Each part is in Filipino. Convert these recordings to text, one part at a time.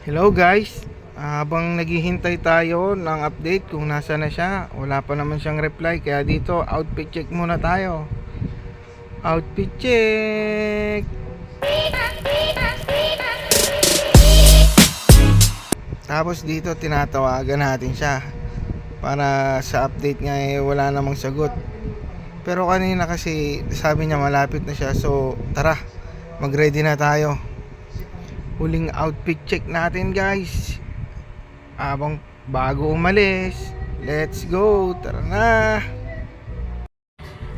Hello guys, habang naghihintay tayo ng update kung nasa na siya, wala pa naman siyang reply, kaya dito outfit check muna tayo. Outfit check. Tapos dito tinatawagan natin siya para sa update niya, wala namang sagot. Pero kanina kasi sabi niya malapit na siya, so tara, mag-ready na tayo. Huling outfit check natin guys, abang bago umalis. Let's go, tara na.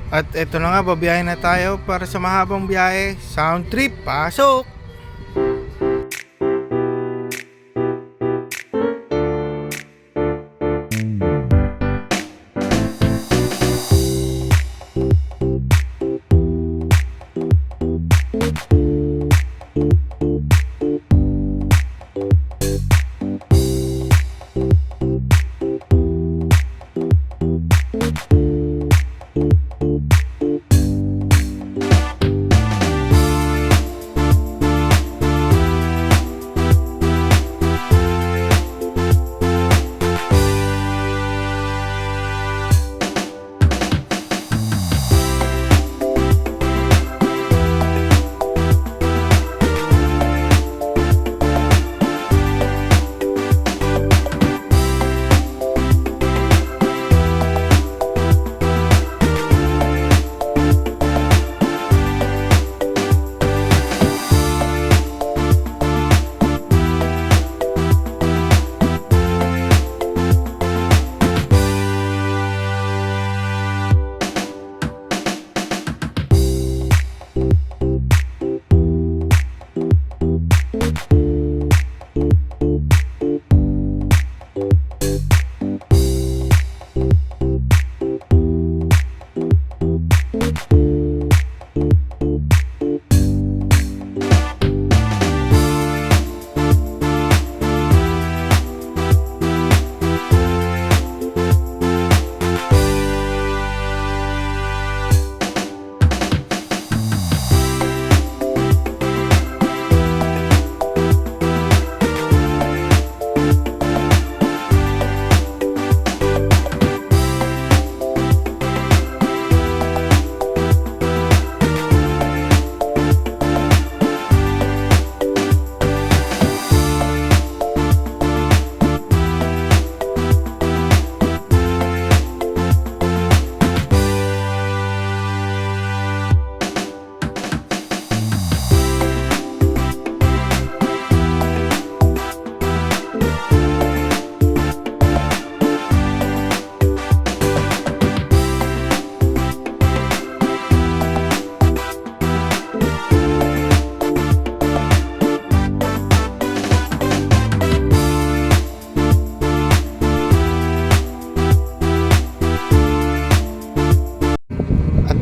At eto na nga, babiyahe na tayo para sa mahabang biyahe. Sound trip, pasok!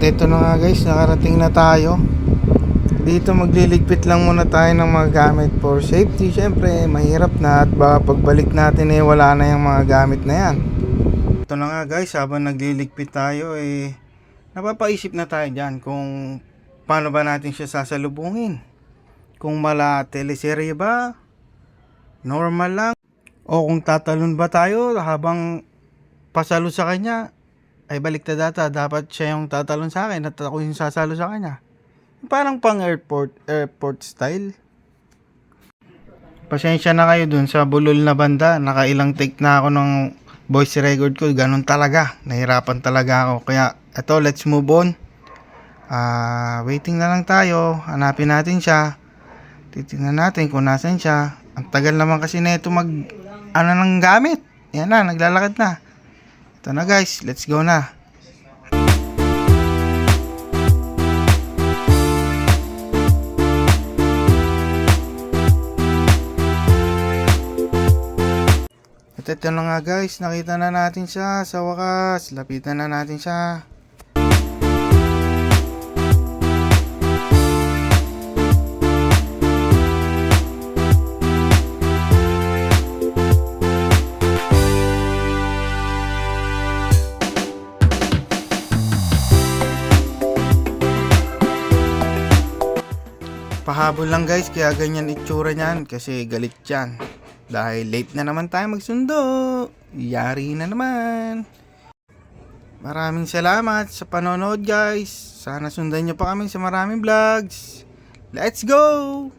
Ito na nga guys, nakarating na tayo. Dito magliligpit lang muna tayo ng mga gamit for safety. Syempre mahirap na, at baka pagbalik natin wala na yung mga gamit na yan. Ito na nga guys, habang nagliligpit tayo napapaisip na tayo dyan kung paano ba natin siya sasalubungin. Kung mala teleserye ba, normal lang, o kung tatalon ba tayo habang pasalo sa kanya. Ay baliktad data, dapat siya yung tatalon sa akin at ako yung sasalo sa kanya. Parang pang airport style. Pasensya na kayo dun sa bulol na banda. Nakailang take na ako ng voice record ko. Ganun talaga, nahirapan talaga ako. Kaya eto, let's move on. Waiting na lang tayo. Hanapin natin siya. Titingnan natin kung nasan siya. Ang tagal naman kasi na ito ng gamit. Yan na, naglalakad na. Ito na guys, let's go na. At ito na nga guys, nakita na natin siya sa wakas. Lapitan na natin siya. Pahabol lang guys, kaya ganyan itsura niyan kasi galit yan. Dahil late na naman tayo magsundo. Yari na naman. Maraming salamat sa panonood guys. Sana sundan nyo pa kami sa maraming vlogs. Let's go!